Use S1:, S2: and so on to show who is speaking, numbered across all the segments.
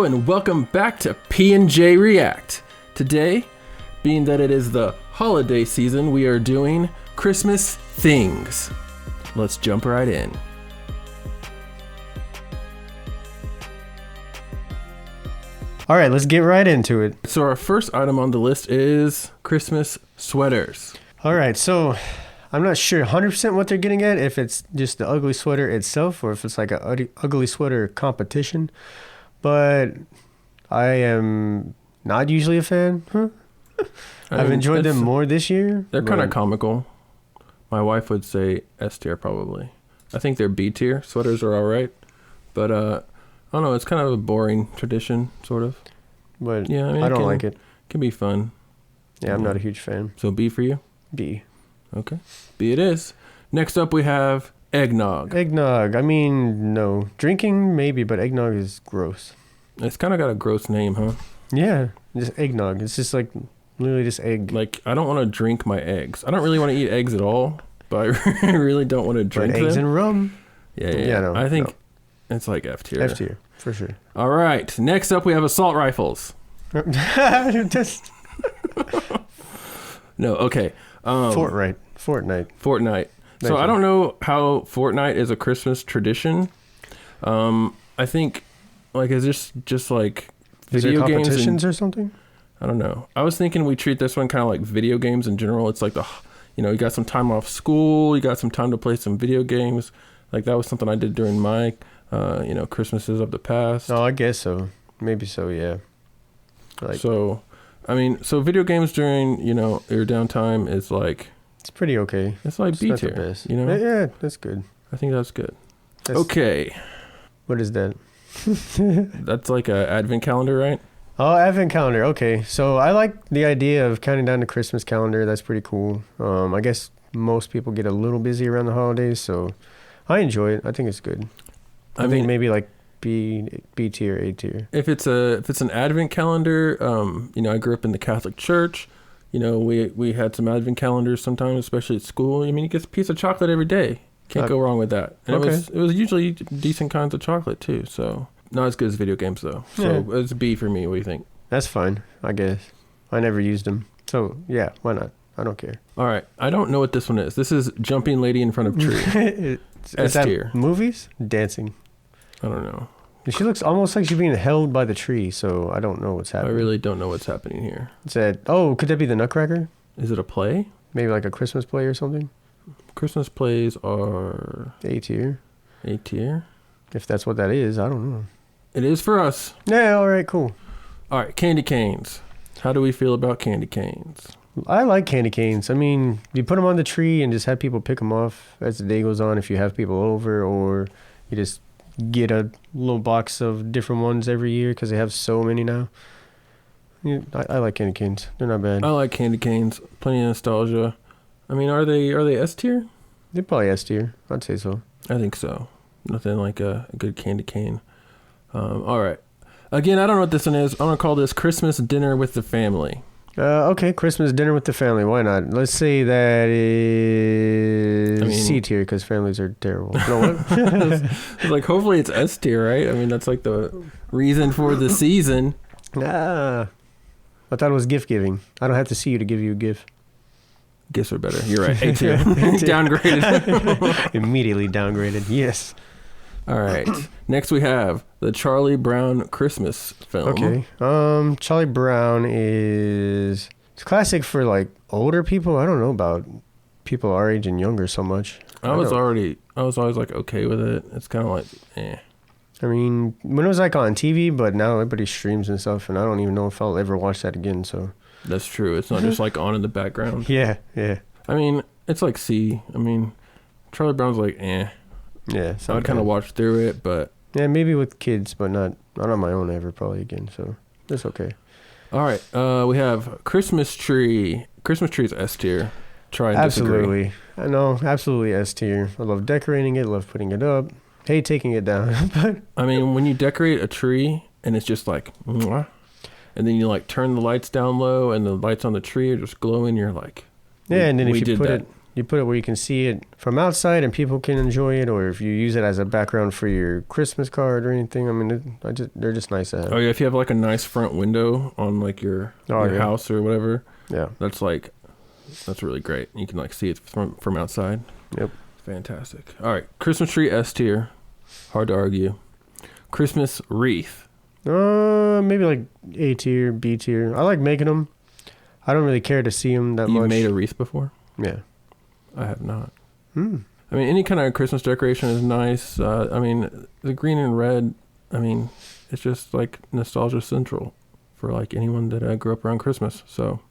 S1: and welcome back to P&J React. Today, being that it is the holiday season, we are doing Christmas things. Let's jump right in.
S2: All right, let's get right into it.
S1: So our first item on the list is Christmas sweaters.
S2: All right, so I'm not sure 100% what they're getting at, if it's just the ugly sweater itself or if it's like a ugly sweater competition. But I am not usually a fan. I've enjoyed them more this year.
S1: They're kind of comical. My wife would say S tier probably. I think they're B tier. Sweaters are all right. But I don't know, it's kind of a boring tradition, sort of.
S2: But
S1: yeah, I mean,
S2: I don't like it.
S1: It can be fun.
S2: Yeah, I'm not a huge fan.
S1: So B for you?
S2: B.
S1: Okay. B it is. Next up we have eggnog.
S2: Eggnog. I mean, no. Drinking, maybe, but eggnog is gross.
S1: It's kind of got a gross name, huh?
S2: Yeah, just eggnog. It's just like literally just egg.
S1: Like, I don't want to drink my eggs. I don't really want to eat eggs at all, but I really don't want to drink
S2: but eggs
S1: them.
S2: and rum.
S1: Yeah.
S2: No,
S1: I think it's like F tier.
S2: F tier, for sure.
S1: All right. Next up we have assault rifles.
S2: Just
S1: No, okay.
S2: Fortnite.
S1: So I don't know how Fortnite is a Christmas tradition. I think, like, is this just like video games?
S2: Competitions or something?
S1: I don't know. I was thinking we treat this one kind of like video games in general. It's like you got some time off school, you got some time to play some video games. Like, that was something I did during my, Christmases of the past.
S2: Oh, I guess so. Maybe so, yeah.
S1: So video games during, your downtime is like...
S2: It's pretty okay.
S1: It's like B tier,
S2: best. Yeah, that's good.
S1: I think that's good. Okay.
S2: What is that?
S1: That's like a advent calendar, right?
S2: Oh, advent calendar. Okay. So I like the idea of counting down the Christmas calendar. That's pretty cool. I guess most people get a little busy around the holidays, so I enjoy it. I think it's good. I think maybe like B tier, A tier.
S1: If it's an advent calendar, I grew up in the Catholic Church. We had some advent calendars sometimes, especially at school. I mean, you get a piece of chocolate every day. Can't go wrong with that. And it was usually decent kinds of chocolate too. So not as good as video games though. So it's B for me. What do you think?
S2: That's fine, I guess. I never used them. So yeah, why not? I don't care.
S1: All right. I don't know what this one is. This is Jumping Lady in Front of Tree.
S2: S tier. Movies? Dancing.
S1: I don't know.
S2: She looks almost like she's being held by the tree, so I don't know what's happening.
S1: I really don't know what's happening here.
S2: Could that be the Nutcracker?
S1: Is it a play?
S2: Maybe like a Christmas play or something?
S1: Christmas plays are...
S2: A tier.
S1: A tier?
S2: If that's what that is, I don't know.
S1: It is for us.
S2: Yeah, all right, cool.
S1: All right, candy canes. How do we feel about candy canes?
S2: I like candy canes. I mean, you put them on the tree and just have people pick them off as the day goes on if you have people over, or you just get a little box of different ones every year because they have so many now. Yeah, I like candy canes. They're not bad.
S1: I like candy canes. Plenty of nostalgia. I mean, are they S tier?
S2: They're probably S tier. I'd say so.
S1: I think so. Nothing like a good candy cane. All right. Again, I don't know what this one is. I'm going to call this Christmas Dinner with the Family.
S2: Okay, Christmas dinner with the family. Why not? Let's say that is C tier because families are terrible. No, what?
S1: Like, hopefully it's S tier, right? I mean, that's like the reason for the season.
S2: I thought it was gift giving. I don't have to see you to give you a gift.
S1: Gifts are better. You're right. A tier. Downgraded.
S2: Immediately downgraded. Yes.
S1: All right. Next we have the Charlie Brown Christmas film.
S2: Okay. Charlie Brown it's classic for like older people. I don't know about people our age and younger so much.
S1: I was always like okay with it. It's kind of like
S2: I mean, when it was like on TV, but now everybody streams and stuff, and I don't even know if I'll ever watch that again. So
S1: that's true. It's not just like on in the background.
S2: Yeah.
S1: I mean, it's like C. I mean, Charlie Brown's like
S2: Yeah,
S1: I would kind of watch through it, but
S2: yeah, maybe with kids, but not on my own ever probably again. So that's okay.
S1: All right, we have Christmas tree. Christmas tree is S tier. Try and
S2: absolutely.
S1: Disagree.
S2: I know, absolutely S tier. I love decorating it. Love putting it up. Hate taking it down. But
S1: I mean, when you decorate a tree and it's just like, mwah, and then you like turn the lights down low and the lights on the tree are just glowing, you're like,
S2: yeah. And then if you put it you put it where you can see it from outside and people can enjoy it, or if you use it as a background for your Christmas card or anything. I mean, they're just nice to have.
S1: Oh yeah, if you have like a nice front window on like your house or whatever, that's really great. You can like see it from outside.
S2: Yep.
S1: Fantastic. All right, Christmas tree S tier. Hard to argue. Christmas wreath.
S2: Maybe like A tier, B tier. I like making them. I don't really care to see them that much.
S1: You made a wreath before?
S2: Yeah.
S1: I have not. I mean, any kind of Christmas decoration is nice. I mean, the green and red, I mean, it's just like nostalgia central for like anyone that grew up around Christmas. So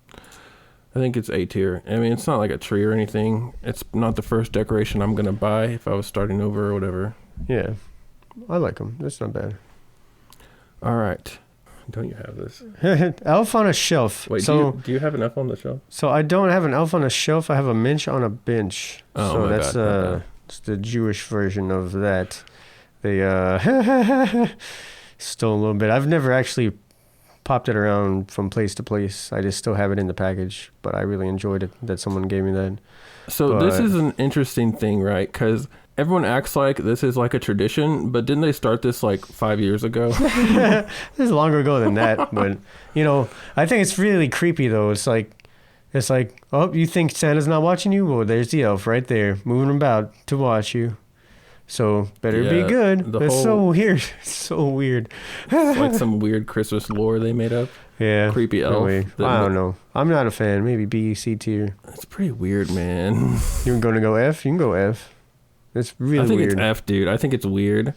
S1: I think it's A tier. I mean, it's not like a tree or anything. It's not the first decoration I'm going to buy if I was starting over or whatever.
S2: Yeah. I like them. That's not bad.
S1: All right. Don't you have this?
S2: Elf on a shelf.
S1: Wait, do you have an elf on the shelf?
S2: So I don't have an elf on a shelf. I have a Minch on a bench.
S1: Oh,
S2: so
S1: my
S2: that's
S1: bad.
S2: it's the Jewish version of that. They stole a little bit. I've never actually popped it around from place to place. I just still have it in the package, but I really enjoyed it that someone gave me that.
S1: So this is an interesting thing, right? Because everyone acts like this is like a tradition, but didn't they start this like 5 years ago?
S2: This is longer ago than that, but I think it's really creepy though. It's like, oh, you think Santa's not watching you? Well, there's the elf right there, moving about to watch you. So better be good. It's so weird. It's so weird.
S1: It's like some weird Christmas lore they made up.
S2: Yeah.
S1: Creepy elf.
S2: I don't know. I'm not a fan. Maybe B, C tier.
S1: It's pretty weird, man.
S2: You're going to go F? You can go F. It's really weird.
S1: I think it's F, dude. I think it's weird.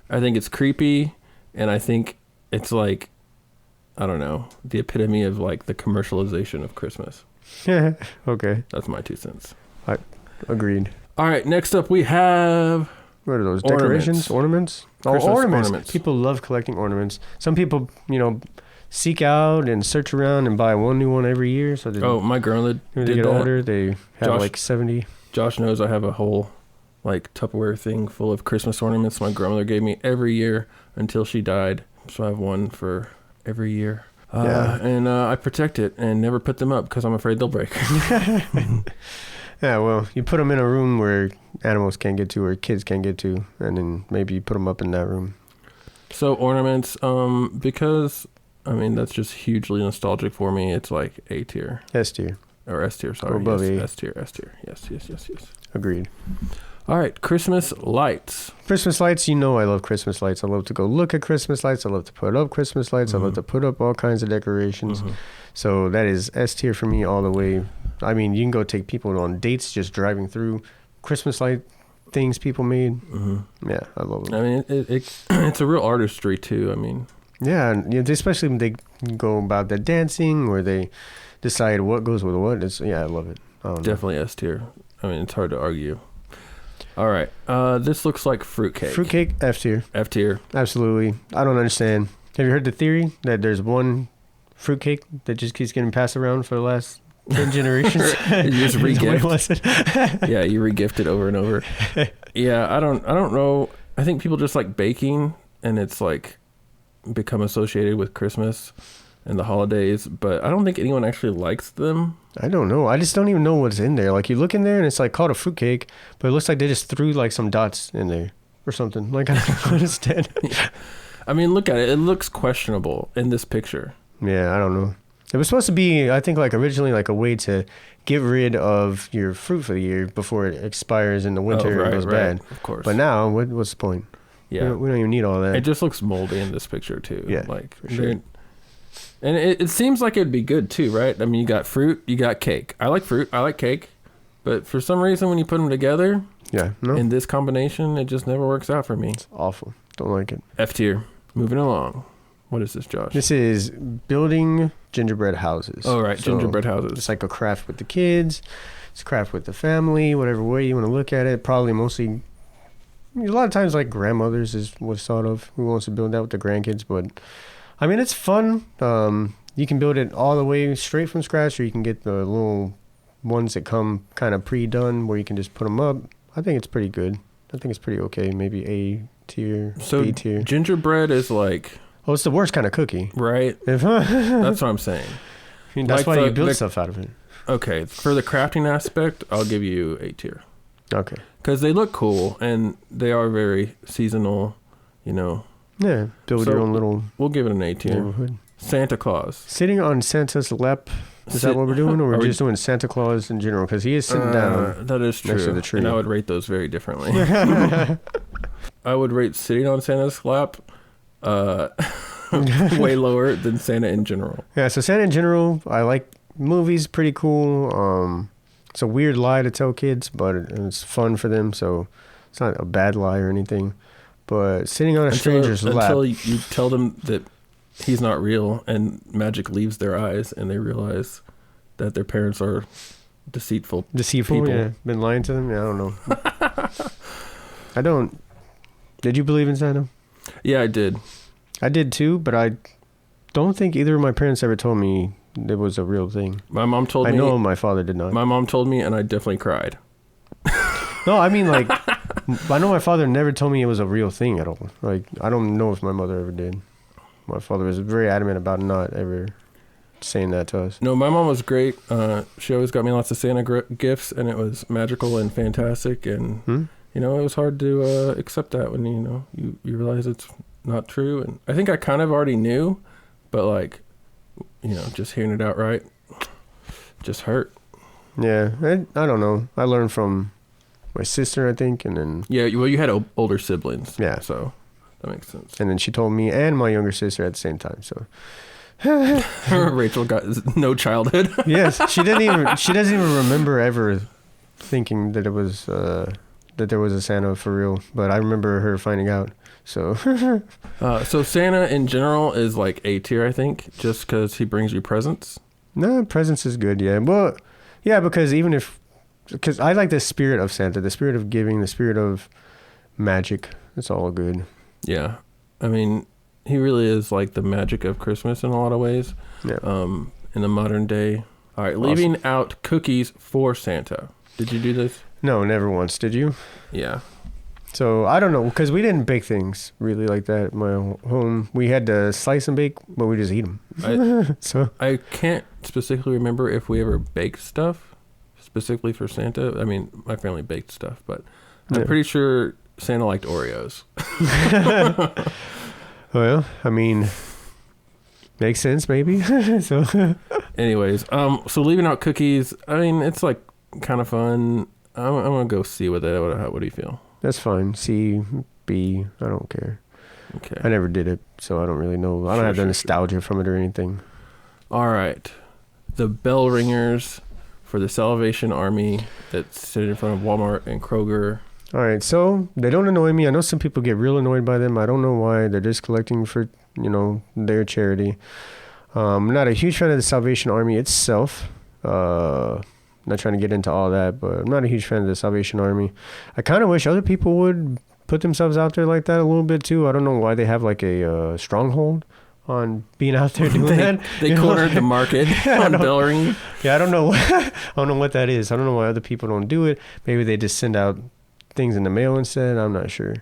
S1: I think it's creepy. And I think it's like, I don't know, the epitome of like the commercialization of Christmas.
S2: Okay.
S1: That's my 2 cents.
S2: Agreed.
S1: All right. Next up, we have...
S2: What are those? Decorations? Ornaments?
S1: Christmas ornaments.
S2: People love collecting ornaments. Some people, seek out and search around and buy one new one every year. So
S1: my girl did
S2: when they get
S1: that.
S2: older, they have like 70.
S1: Josh knows I have a whole like Tupperware thing full of Christmas ornaments my grandmother gave me every year until she died. So I have one for every year. And I protect it and never put them up because I'm afraid they'll break.
S2: Yeah, well, you put them in a room where animals can't get to or kids can't get to, and then maybe you put them up in that room.
S1: So ornaments, because, I mean, that's just hugely nostalgic for me. It's like A tier.
S2: S tier.
S1: Or S tier, sorry.
S2: Or above A.
S1: S tier. Yes.
S2: Agreed.
S1: All right, Christmas lights.
S2: Christmas lights, I love Christmas lights. I love to go look at Christmas lights. I love to put up Christmas lights. I love to put up all kinds of decorations. So that is S tier for me all the way. I mean, you can go take people on dates just driving through Christmas light things people made. Yeah, I love them.
S1: I mean, it's a real artistry too. I mean,
S2: yeah, and especially when they go about the dancing or they decide what goes with what. I love it.
S1: Definitely S tier. I mean, it's hard to argue. All right, this looks like fruitcake.
S2: Fruitcake, F tier.
S1: F tier.
S2: Absolutely. I don't understand. Have you heard the theory that there's one fruitcake that just keeps getting passed around for the last 10 generations?
S1: You just regift. Yeah, you regift it over and over. Yeah, I don't know. I think people just like baking, and it's like become associated with Christmas and the holidays, but I don't think anyone actually likes them.
S2: I don't know. I just don't even know what's in there. Like, you look in there and it's like called a fruitcake, but it looks like they just threw like some dots in there or something. Like, I don't understand.
S1: I mean, look at it. It looks questionable in this picture.
S2: Yeah, I don't know. It was supposed to be, I think, like originally like a way to get rid of your fruit for the year before it expires in the winter and goes bad.
S1: Of course.
S2: But now, what's the point?
S1: Yeah.
S2: We don't even need all that.
S1: It just looks moldy in this picture too.
S2: Yeah,
S1: like
S2: for sure.
S1: And it seems like it'd be good too, right? I mean, you got fruit, you got cake. I like fruit, I like cake, but for some reason when you put them together, in this combination, it just never works out for me.
S2: It's awful. Don't like it.
S1: F tier. Moving along. What is this, Josh?
S2: This is building gingerbread houses.
S1: Oh, right. Gingerbread houses.
S2: It's like a craft with the kids. It's a craft with the family, whatever way you want to look at it. Probably mostly, a lot of times like grandmothers is what's thought of. Who wants to build that with the grandkids? But I mean, it's fun. You can build it all the way straight from scratch, or you can get the little ones that come kind of pre-done where you can just put them up. I think it's pretty good. I think it's pretty okay. Maybe A tier,
S1: so
S2: B tier.
S1: Gingerbread is like...
S2: Oh, it's the worst kind of cookie.
S1: Right. That's what I'm saying.
S2: I mean, that's
S1: like
S2: why you build stuff out of it.
S1: Okay, for the crafting aspect, I'll give you A tier.
S2: Okay.
S1: Because they look cool and they are very seasonal, you know.
S2: Yeah, build your own little
S1: We'll give it an A tier.
S2: neighborhood.
S1: Santa Claus.
S2: Sitting on Santa's lap. Is that what we're doing, or we're just doing Santa Claus in general? Because he is sitting down.
S1: That is true.
S2: Next to the tree.
S1: And I would rate those very differently. I would rate sitting on Santa's lap way lower than Santa in general.
S2: Yeah, so Santa in general, I like movies, pretty cool. It's a weird lie to tell kids, but it's fun for them, so it's not a bad lie or anything. But sitting on a stranger's lap.
S1: Until you tell them that he's not real and magic leaves their eyes and they realize that their parents are deceitful people.
S2: Yeah. Been lying to them? Yeah, I don't know. I don't. Did you believe in Santa?
S1: Yeah, I did.
S2: I did too, but I don't think either of my parents ever told me it was a real thing.
S1: My mom told me.
S2: I know my father did not.
S1: My mom told me, and I definitely cried.
S2: No, I mean, like, I know my father never told me it was a real thing at all. Like, I don't know if my mother ever did. My father was very adamant about not ever saying that to us.
S1: No, my mom was great. She always got me lots of Santa gifts, and it was magical and fantastic. And you know, it was hard to accept that when you realize it's not true. And I think I kind of already knew, but like, just hearing it outright just hurt.
S2: Yeah, I don't know. I learned from my sister, I think, and then
S1: well, you had older siblings.
S2: Yeah,
S1: so that makes sense.
S2: And then she told me and my younger sister at the same time. So
S1: Rachel got no childhood.
S2: Yes, she doesn't even remember ever thinking that it was that there was a Santa for real. But I remember her finding out. So
S1: so Santa in general is like A tier, I think, just because he brings you presents.
S2: No, presents is good. Yeah, well, yeah, because because I like the spirit of Santa, the spirit of giving, the spirit of magic. It's all good.
S1: Yeah. I mean, he really is like the magic of Christmas in a lot of ways.
S2: Yeah.
S1: In the modern day. All right. Leaving out cookies for Santa. Did you do this?
S2: No, never once. Did you?
S1: Yeah.
S2: So I don't know, because we didn't bake things really like that at my home. We had to slice and bake, but we just eat them. So
S1: I can't specifically remember if we ever baked stuff specifically for Santa. I mean, my family baked stuff, but I'm pretty sure Santa liked Oreos.
S2: Well, I mean, makes sense maybe. So
S1: anyways, so leaving out cookies, I mean, it's like kind of fun. I'm gonna go C with it. What do you feel?
S2: That's fine. C, B, I don't care.
S1: Okay.
S2: I never did it, so I don't really know. I don't have the nostalgia from it or anything.
S1: All right. The bell ringers for the Salvation Army that's sitting in front of Walmart and Kroger.
S2: All right, so they don't annoy me. I know some people get real annoyed by them. I don't know why. They're just collecting for, their charity. I'm not a huge fan of the Salvation Army itself. Not trying to get into all that, but I'm not a huge fan of the Salvation Army. I kind of wish other people would put themselves out there like that a little bit too. I don't know why they have like a stronghold on being out there doing that.
S1: They cornered the market on bell ringing.
S2: Yeah, I don't know. I don't know what that is. I don't know why other people don't do it. Maybe they just send out things in the mail instead. I'm not sure.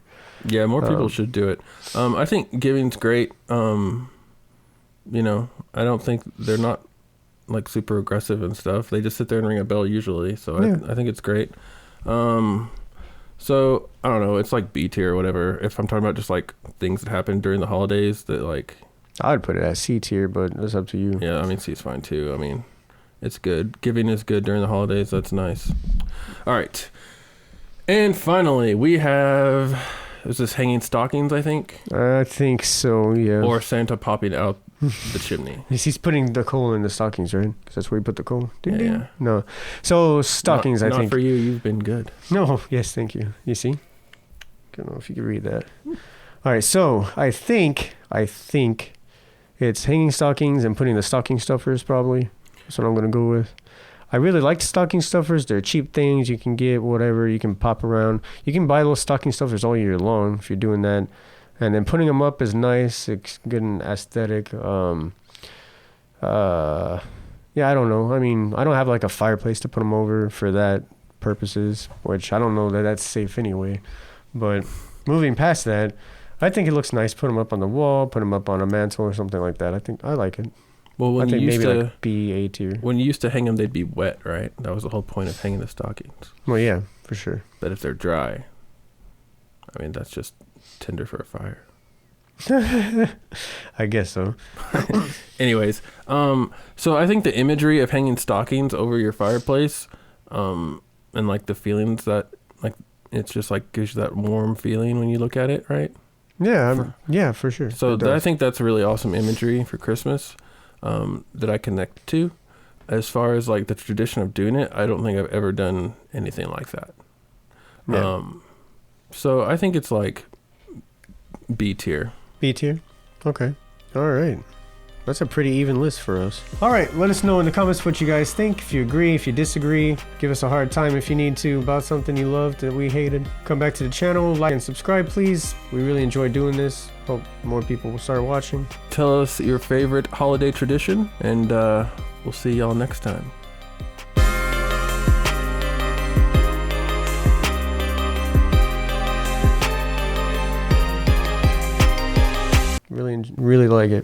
S1: Yeah, more people should do it. I think giving's great. I don't think they're not like super aggressive and stuff. They just sit there and ring a bell usually. So yeah. I think it's great. So I don't know. It's like B tier or whatever. If I'm talking about just like things that happen during the holidays that like.
S2: I would put it at C tier, but it's up to you.
S1: Yeah, I mean C is fine too. I mean, it's good. Giving is good during the holidays. That's nice. All right. And finally, we have. Is this hanging stockings? I think.
S2: I think so. Yeah.
S1: Or Santa popping out the chimney.
S2: He's putting the coal in the stockings, right? Because that's where he put the coal. Ding, ding.
S1: Yeah.
S2: No. So stockings, I think.
S1: Not for you. You've been good.
S2: No. Yes. Thank you. You see? I don't know if you can read that. All right. So I think it's hanging stockings and putting the stocking stuffers. Probably. That's what I'm gonna go with. I really like the stocking stuffers. They're cheap things. You can get whatever. You can pop around. You can buy those stocking stuffers all year long if you're doing that. And then putting them up is nice. It's good and aesthetic. Yeah, I don't know. I mean, I don't have like a fireplace to put them over for that purposes, which I don't know that that's safe anyway. But moving past that, I think it looks nice. Put them up on the wall, put them up on a mantle or something like that. I think I like it.
S1: Well,
S2: I
S1: when you
S2: think
S1: used
S2: maybe
S1: to
S2: like B, A tier.
S1: when you used to hang them, they'd be wet, right? That was the whole point of hanging the stockings.
S2: Well, yeah, for sure.
S1: But if they're dry, I mean, that's just tinder for a fire.
S2: I guess so.
S1: Anyways, so I think the imagery of hanging stockings over your fireplace, and like the feelings that, like, it's just like gives you that warm feeling when you look at it, right?
S2: Yeah, yeah, for sure.
S1: So I think that's really awesome imagery for Christmas, that I connect to. As far as like the tradition of doing it, I don't think I've ever done anything like that.
S2: Yeah.
S1: So I think it's like B tier.
S2: B tier? Okay. All right. That's a pretty even list for us. All right. Let us know in the comments what you guys think. If you agree, if you disagree, give us a hard time if you need to about something you loved that we hated. Come back to the channel, like and subscribe, please. We really enjoy doing this. Hope more people will start watching.
S1: Tell us your favorite holiday tradition, and we'll see y'all next time.
S2: Really like it.